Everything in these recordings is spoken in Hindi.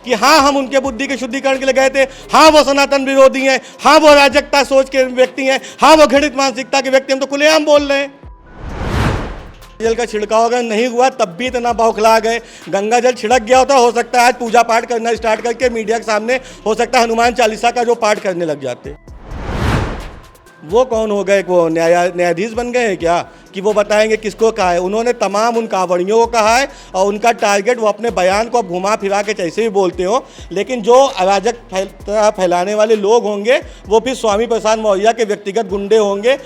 कि हाँ हम उनके बुद्धि के शुद्धिकरण के लिए गए थे, हाँ वो सनातन विरोधी हैं, हाँ वो अराजकता सोच के व्यक्ति हैं, हाँ वो घृणित मानसिकता के व्यक्ति, हम तो खुलेआम बोल रहे हैं। जल का छिड़काव अगर नहीं हुआ तब भी इतना बौखला गए। गंगा जल छिड़क गया होता, हो सकता है आज पूजा पाठ करना स्टार्ट करके मीडिया के सामने हो सकता है हनुमान चालीसा का जो पाठ करने लग जाते। वो कौन हो गए, वो न्यायाधीश बन गए हैं क्या कि वो बताएंगे किसको कहा है? उन्होंने तमाम उन कांवड़ियों को कहा है और उनका टारगेट, वो अपने बयान को घुमा फिरा के जैसे भी बोलते हो, लेकिन जो अराजक फैलाने वाले लोग होंगे वो फिर स्वामी प्रसाद मौर्य के व्यक्तिगत गुंडे होंगे।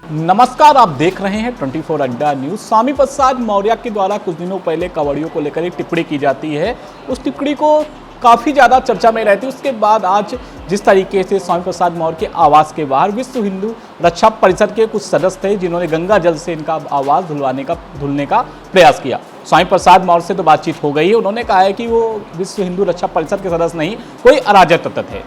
नमस्कार, आप देख रहे हैं 24 अड्डा न्यूज। स्वामी प्रसाद मौर्य के द्वारा कुछ दिनों पहले कांवड़ियों को लेकर एक टिप्पणी की जाती है, उस टिप्पणी को काफ़ी ज़्यादा चर्चा में रहती है। उसके बाद आज जिस तरीके से स्वामी प्रसाद मौर्य के आवास के बाहर विश्व हिंदू रक्षा परिषद के कुछ सदस्य थे जिन्होंने गंगा जल से इनका आवास धुलने का प्रयास किया। स्वामी प्रसाद मौर्य से तो बातचीत हो गई है, उन्होंने कहा है कि वो विश्व हिंदू रक्षा परिषद के सदस्य नहीं, कोई अराजक तत्व थे।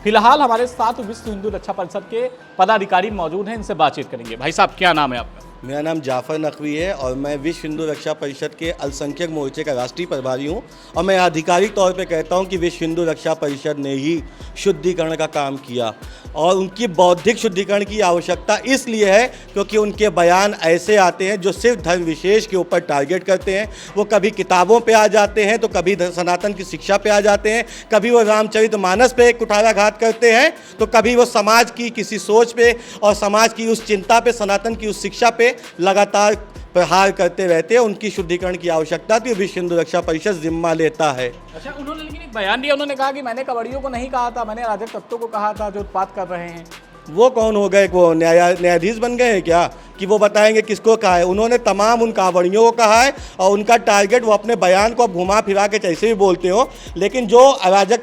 फिलहाल हमारे साथ विश्व हिंदू रक्षा परिषद के पदाधिकारी मौजूद हैं, इनसे बातचीत करेंगे। भाई साहब, क्या नाम है आपका? मेरा नाम जाफर नकवी है और मैं विश्व हिंदू रक्षा परिषद के अल्पसंख्यक मोर्चे का राष्ट्रीय प्रभारी हूं। और मैं आधिकारिक तौर पे कहता हूं कि विश्व हिंदू रक्षा परिषद ने ही शुद्धिकरण का काम किया और उनकी बौद्धिक शुद्धिकरण की आवश्यकता इसलिए है क्योंकि उनके बयान ऐसे आते हैं जो सिर्फ धर्म विशेष के ऊपर टारगेट करते हैं। वो कभी किताबों पे आ जाते हैं, तो कभी सनातन की शिक्षा पे आ जाते हैं, कभी वो रामचरितमानस पे कुठाराघात करते हैं, तो कभी वो समाज की किसी सोच पे और समाज की उस चिंता पे, सनातन की उस शिक्षा पे लगातार प्रहार करते रहते हैं। उनकी शुद्धिकरण की आवश्यकता थी, विश्व हिंदू रक्षा परिषद जिम्मा लेता है। अच्छा, उन्होंने लेकिन एक बयान दिया, उन्होंने कहा कि मैंने कांवड़ियों को नहीं कहा था, मैंने अराजक तत्वों को कहा था जो उत्पात कर रहे हैं। वो कौन हो गए, वो न्यायाधीश बन गए हैं क्या कि वो बताएंगे किसको कहा है? उन्होंने तमाम उन कांवड़ियों को कहा है और उनका टारगेट, वो अपने बयान को घुमा फिरा के जैसे भी बोलते हो, लेकिन जो अराजक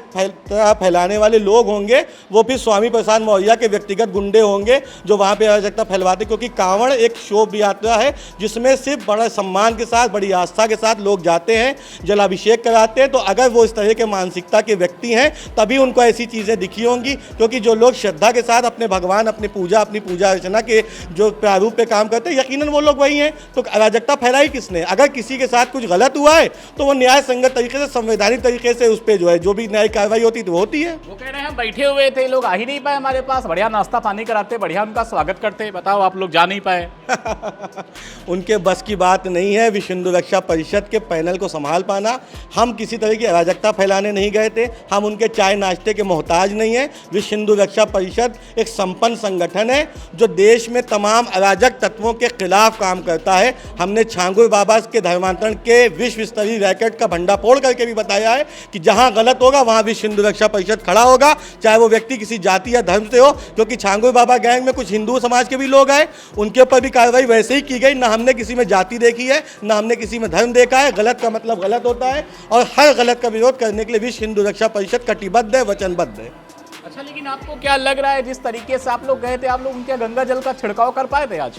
फैलाने वाले लोग होंगे वो फिर स्वामी प्रसाद मौर्य के व्यक्तिगत गुंडे होंगे जो वहाँ पे अराजकता फैलवाते। क्योंकि कांवड़ एक शोभ यात्रा है जिसमें सिर्फ बड़ा सम्मान के साथ, बड़ी आस्था के साथ लोग जाते हैं, जलाभिषेक कराते हैं। तो अगर वो इस तरह के मानसिकता के व्यक्ति हैं तभी उनको ऐसी चीज़ें दिखी होंगी, क्योंकि जो लोग श्रद्धा के साथ अपने भगवान, अपनी पूजा अर्चना के जो प्रारूप पे काम करते हैं, यकीनन वो लोग वही हैं। तो अराजकता फैलाई किसने? अगर किसी के साथ कुछ गलत हुआ है तो वो न्याय संगत तरीके से, संवैधानिक तरीके से उस पर जो है जो भी न्यायिक कार्रवाई होती है तो होती है। वो कह रहे हैं बैठे हुए थे, लोग आ ही नहीं पाए हमारे पास, बढ़िया नाश्ता पानी कराते, बढ़िया उनका स्वागत करते, बताओ आप लोग जा नहीं पाए। उनके बस की बात नहीं है विश्व हिंदू रक्षा परिषद के पैनल को संभाल पाना। हम किसी तरह की अराजकता फैलाने नहीं गए थे, हम उनके चाय नाश्ते के मोहताज नहीं हैं। विश्व हिंदू रक्षा परिषद एक संपन्न संगठन है जो देश में तमाम अराजक तत्वों के खिलाफ काम करता है। हमने छांगुर बाबा के धर्मांतरण के विश्व स्तरीय रैकेट का भंडाफोड़ करके भी बताया है कि जहां गलत होगा वहां विश्व हिंदू रक्षा परिषद खड़ा होगा, चाहे वो व्यक्ति किसी जाति या धर्म से हो। क्योंकि छांगुर बाबा गैंग में कुछ हिंदू समाज के भी लोग आए, उनके ऊपर भी कार्रवाई वैसे ही की गई। ना हमने किसी में जाति देखी है, ना हमने किसी में धर्म देखा है। गलत का मतलब गलत होता है और हर गलत का विरोध करने के लिए विश्व हिंदू रक्षा परिषद कटिबद्ध है, वचनबद्ध है। अच्छा, लेकिन आपको क्या लग रहा है, जिस तरीके से आप लोग गए थे, आप लोग उनके गंगा जल का छिड़काव कर पाए थे? आज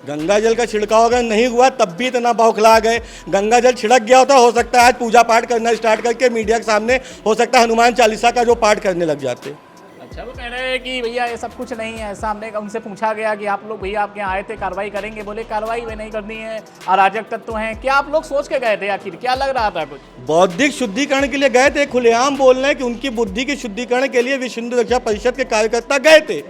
गंगा जल का छिड़काव अगर नहीं हुआ तब भी इतना बौखला गए। गंगा जल छिड़क गया होता, हो सकता है आज पूजा पाठ करना स्टार्ट करके मीडिया के सामने हो सकता है हनुमान चालीसा का जो पाठ करने लग जाते। अच्छा, वो कह रहे हैं कि भैया ये सब कुछ नहीं है ऐसा। हमने उनसे पूछा गया कि आप लोग भैया आपके यहाँ आए थे, कार्रवाई करेंगे, बोले कार्रवाई वे नहीं करनी है, अराजक तत्व हैं। क्या आप लोग सोच के गए थे? आखिर क्या लग रहा था? कुछ बौद्धिक शुद्धिकरण के लिए गए थे, खुलेआम बोल रहे हैं कि उनकी बुद्धि के शुद्धिकरण के लिए विश्व हिंदू रक्षा परिषद के कार्यकर्ता गए थे।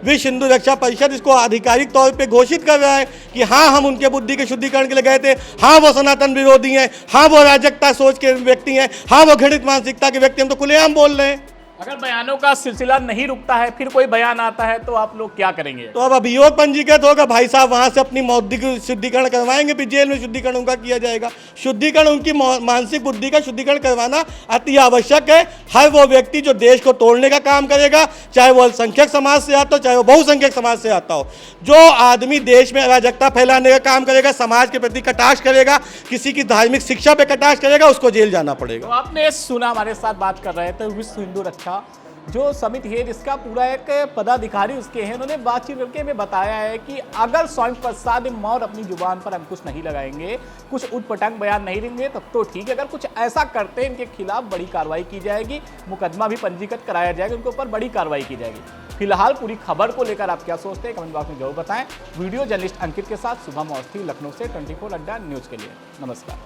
विश्व हिंदू रक्षा परिषद इसको आधिकारिक तौर पे घोषित कर रहा है कि हाँ हम उनके बुद्धि के शुद्धिकरण के लिए गए थे, हाँ वो सनातन विरोधी हैं, हाँ वो अराजकता सोच के व्यक्ति हैं, हाँ वो घृणित मानसिकता के व्यक्ति, हम तो खुलेआम बोल रहे हैं। अगर बयानों का सिलसिला नहीं रुकता है, फिर कोई बयान आता है तो आप लोग क्या करेंगे? तो अब अभियोग पंजीकृत होगा, भाई साहब वहां से अपनी बौद्धिक शुद्धिकरण करवाएंगे, फिर जेल में शुद्धिकरण उनका किया जाएगा। शुद्धिकरण, उनकी मानसिक बुद्धि का शुद्धिकरण करवाना अति आवश्यक है। हर वो व्यक्ति जो देश को तोड़ने का काम करेगा, चाहे वो अल्पसंख्यक समाज से आता हो, चाहे वो बहुसंख्यक समाज से आता हो, जो आदमी देश में अराजकता फैलाने का काम करेगा, समाज के प्रति कटाक्ष करेगा, किसी की धार्मिक शिक्षा पे कटाक्ष करेगा, उसको जेल जाना पड़ेगा। तो आपने सुना, हमारे साथ बात कर रहे थे विश्व हिंदू रक्षा जो समिति है जिसका पूरा एक पदाधिकारी उसके हैं, उन्होंने बातचीत करके हमें बताया है कि अगर स्वामी प्रसाद मौर्य अपनी जुबान पर अंकुश नहीं लगाएंगे, कुछ उटपटांग बयान नहीं देंगे तब तो ठीक है, अगर कुछ ऐसा करते हैं इनके खिलाफ बड़ी कार्रवाई की जाएगी, मुकदमा भी पंजीकृत कराया जाएगा, उनके ऊपर बड़ी कार्रवाई की जाएगी। फिलहाल पूरी खबर को लेकर आप क्या सोचते हैं कमेंट बॉक्स में जरूर बताएं। वीडियो जर्नलिस्ट अंकित के साथ शुभम अवस्थी, लखनऊ से 24 अड्डा न्यूज के लिए। नमस्कार।